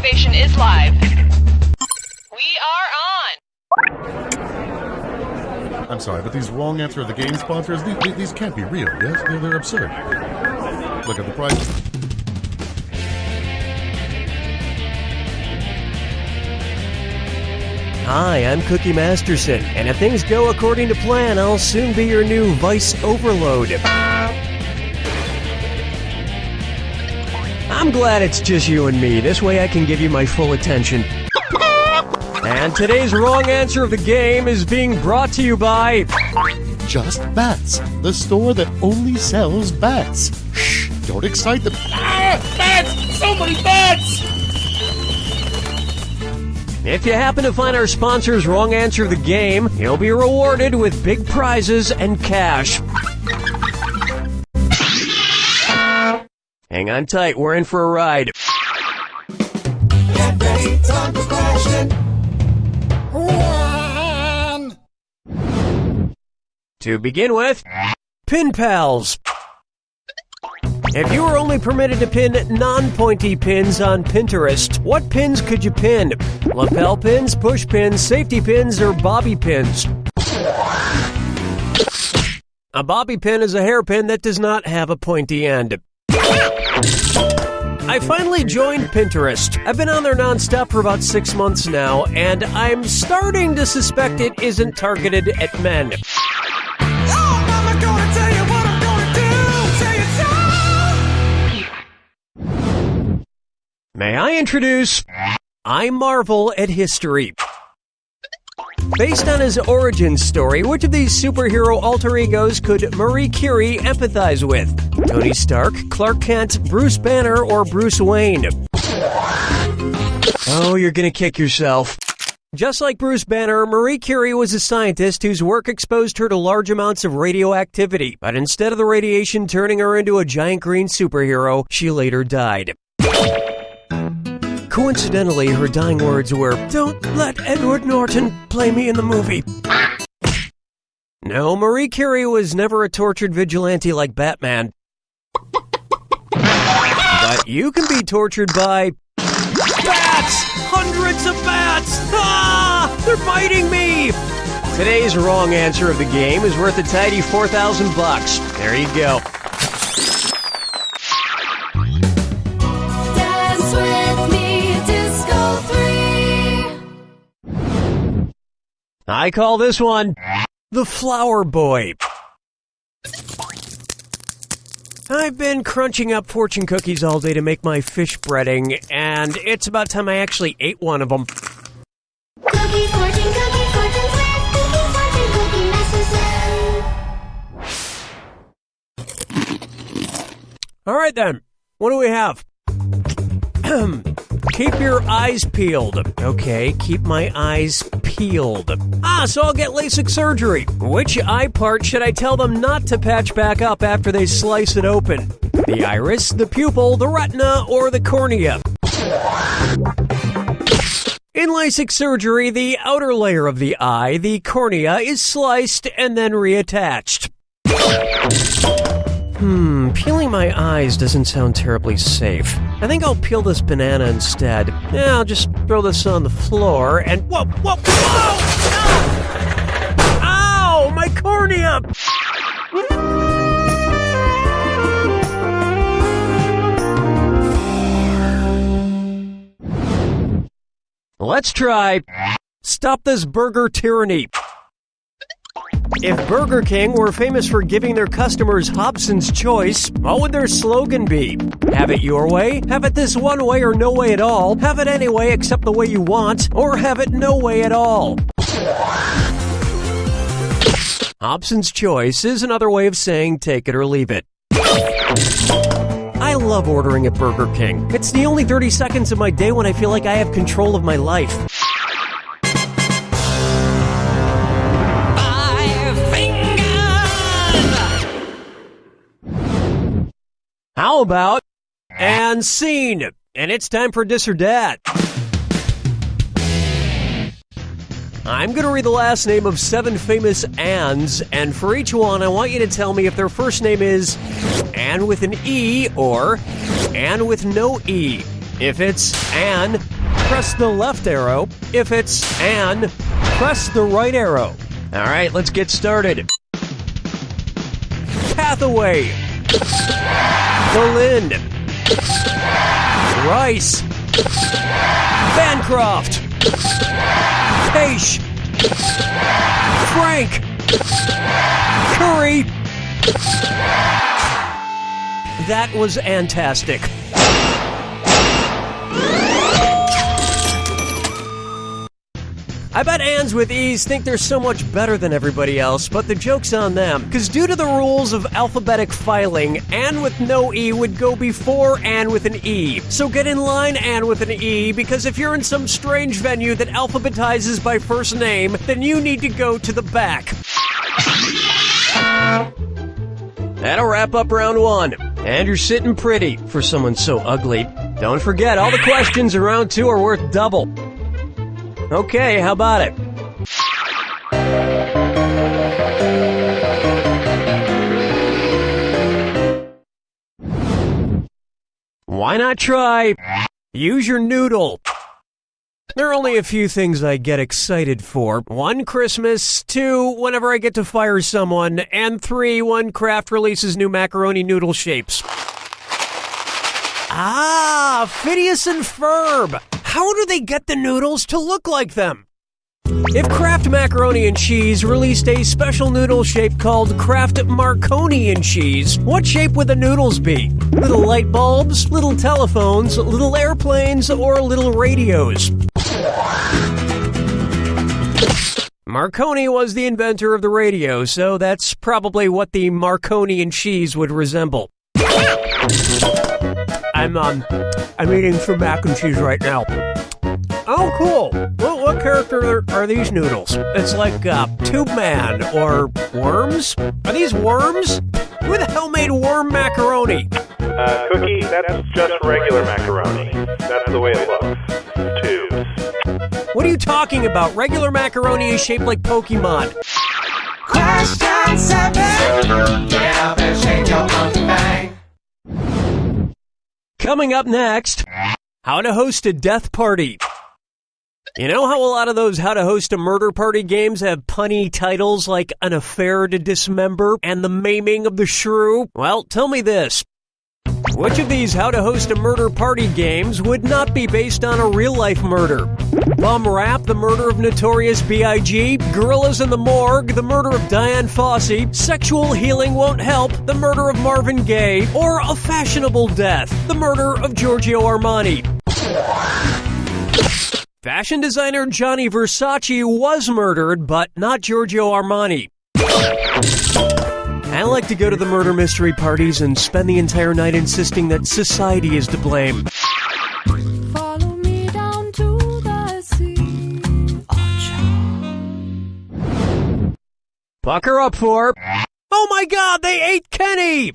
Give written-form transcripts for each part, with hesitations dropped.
activation is live. We are on! I'm sorry, but these wrong answer of the game sponsors, these can't be real, yes? They're absurd. Look at the price. Hi, I'm Cookie Masterson, and if things go according to plan, I'll soon be your new Vice Overload. I'm glad it's just you and me. This way I can give you my full attention. And today's wrong answer of the game is being brought to you by... Just Bats, the store that only sells bats. Shh, don't excite them. Ah, bats! So many bats! If you happen to find our sponsor's wrong answer of the game, you'll be rewarded with big prizes and cash. Hang on tight, we're in for a ride. Get ready, time for question 1. To begin with, Pin Pals. If you were only permitted to pin non-pointy pins on Pinterest, what pins could you pin? Lapel pins, push pins, safety pins, or bobby pins? A bobby pin is a hairpin that does not have a pointy end. I finally joined Pinterest. I've been on there nonstop for about 6 months now, and I'm starting to suspect it isn't targeted at men. May I introduce... I marvel at history. Based on his origin story, which of these superhero alter egos could Marie Curie empathize with? Tony Stark, Clark Kent, Bruce Banner, or Bruce Wayne? Oh, you're gonna kick yourself. Just like Bruce Banner, Marie Curie was a scientist whose work exposed her to large amounts of radioactivity. But instead of the radiation turning her into a giant green superhero, she later died. Coincidentally, her dying words were, "Don't let Edward Norton play me in the movie." No, Marie Curie was never a tortured vigilante like Batman. But you can be tortured by... bats! Hundreds of bats! Ah! They're biting me! Today's wrong answer of the game is worth a tidy $4,000. There you go. Dance with me, Disco 3. I call this one the Flower Boy. I've been crunching up fortune cookies all day to make my fish breading, and it's about time I actually ate one of them. Cookie fortune, sweet cookie fortune, cookie Masterson. All right then, what do we have? Keep your eyes peeled. Okay, keep my eyes peeled. So I'll get LASIK surgery. Which eye part should I tell them not to patch back up after they slice it open? The iris, the pupil, the retina, or the cornea? In LASIK surgery, the outer layer of the eye, the cornea, is sliced and then reattached. Peeling my eyes doesn't sound terribly safe. I think I'll peel this banana instead. Yeah, I'll just throw this on the floor and... Whoa! Ow! Ow! My cornea! Let's try... Stop this burger tyranny. If Burger King were famous for giving their customers Hobson's choice, what would their slogan be? Have it your way? Have it this one way or no way at all? Have it any way except the way you want? Or have it no way at all? Hobson's choice is another way of saying take it or leave it. I love ordering at Burger King. It's the only 30 seconds of my day when I feel like I have control of my life. How about and scene? And it's time for DisOrDat. I'm going to read the last name of 7 famous Anns, and for each one, I want you to tell me if their first name is Ann with an E or Ann with no E. If it's Ann, press the left arrow. If it's an, press the right arrow. All right, let's get started. Hathaway, Berlin, Rice, Bancroft, Paish, Frank, Curry. That was fantastic. I bet Anns with E's think they're so much better than everybody else, but the joke's on them. Because due to the rules of alphabetic filing, Ann with no E would go before Ann with an E. So get in line, Ann with an E, because if you're in some strange venue that alphabetizes by first name, then you need to go to the back. That'll wrap up round one. And you're sitting pretty for someone so ugly. Don't forget, all the questions in round two are worth double. Okay, how about it? Why not try? Use your noodle. There are only a few things I get excited for. 1, Christmas. 2, whenever I get to fire someone. And 3, when Kraft releases new macaroni noodle shapes. Ah, Phineas and Ferb. How do they get the noodles to look like them? If Kraft Macaroni and Cheese released a special noodle shape called Kraft Marconi and Cheese, what shape would the noodles be? Little light bulbs, little telephones, little airplanes, or little radios? Marconi was the inventor of the radio, so that's probably what the Marconi and Cheese would resemble. I'm eating some mac and cheese right now. Oh, cool. Well, what character are these noodles? It's like Tube Man or Worms? Are these worms? Who the hell made worm macaroni? Cookie, that's just regular macaroni. That's the way it looks. Tubes. What are you talking about? Regular macaroni is shaped like Pokemon. Question 7. Get up and shake your monkey bang. Coming up next, how to host a death party. You know how a lot of those how to host a murder party games have punny titles like An Affair to Dismember and The Maiming of the Shrew? Well, tell me this. Which of these how to host a murder party games would not be based on a real-life murder? Bum Rap, the murder of Notorious B.I.G., Gorillas in the Morgue, the murder of Diane Fossey, Sexual Healing Won't Help, the murder of Marvin Gaye, or A Fashionable Death, the murder of Giorgio Armani? Fashion designer Gianni Versace was murdered, but not Giorgio Armani. I like to go to the murder mystery parties and spend the entire night insisting that society is to blame. Follow me down to the sea. Pucker up for... Oh my god, they ate Kenny!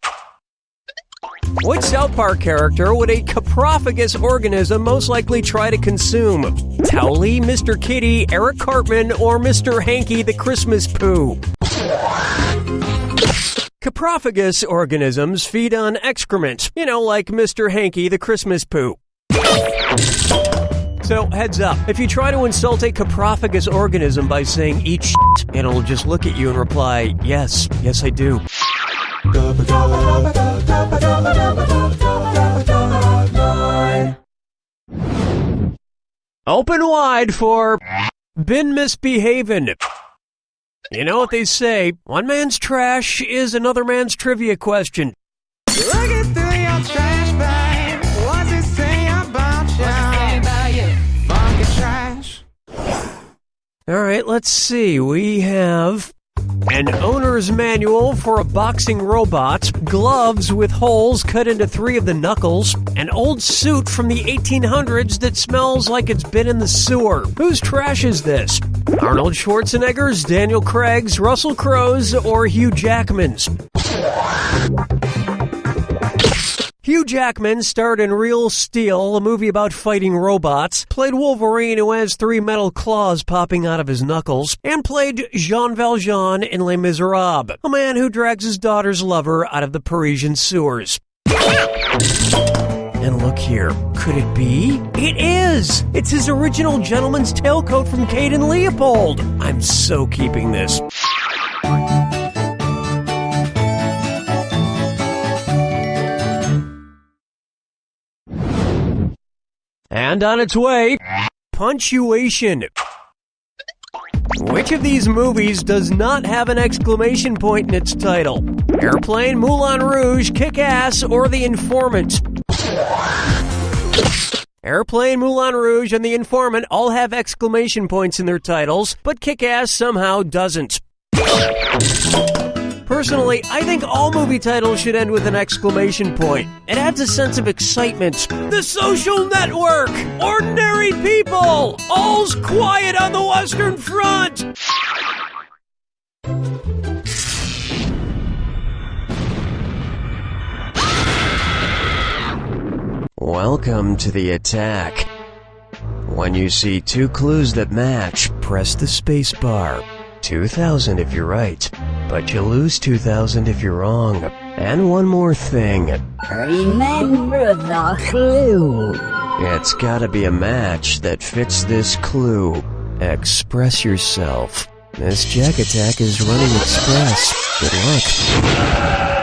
Which South Park character would a coprophagous organism most likely try to consume? Towley, Mr. Kitty, Eric Cartman, or Mr. Hanky the Christmas Pooh? Coprophagous organisms feed on excrement, like Mr. Hanky the Christmas Pooh. So, heads up, if you try to insult a coprophagous organism by saying eat shit, it'll just look at you and reply, yes, I do. Open wide for been misbehaving. You know what they say, one man's trash is another man's trivia question. Looking through your trash bag. What's it say about you? Funky trash. Alright, let's see. We have an owner's manual for a boxing robot, gloves with holes cut into 3 of the knuckles, an old suit from the 1800s that smells like it's been in the sewer. Whose trash is this? Arnold Schwarzenegger's, Daniel Craig's, Russell Crowe's, or Hugh Jackman's? Hugh Jackman starred in Real Steel, a movie about fighting robots, played Wolverine who has 3 metal claws popping out of his knuckles, and played Jean Valjean in Les Miserables, a man who drags his daughter's lover out of the Parisian sewers. And look here. Could it be? It is! It's his original gentleman's tailcoat from Kate and Leopold. I'm so keeping this. And on its way, Punctuation. Which of these movies does not have an exclamation point in its title? Airplane, Moulin Rouge, Kick-Ass, or The Informant? Airplane, Moulin Rouge, and The Informant all have exclamation points in their titles, but Kick-Ass somehow doesn't. Personally, I think all movie titles should end with an exclamation point. It adds a sense of excitement. The Social Network! Ordinary People! All's quiet on the Western Front! Welcome to the attack. When you see two clues that match, press the space bar. 2,000 if you're right, but you lose 2,000 if you're wrong. And one more thing. Remember the clue. It's gotta be a match that fits this clue. Express yourself. This Jack attack is running express. Good luck.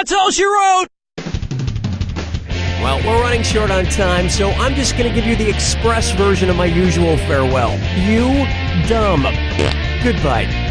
That's all she wrote! Well, we're running short on time, so I'm just gonna give you the express version of my usual farewell. You dumb. Goodbye.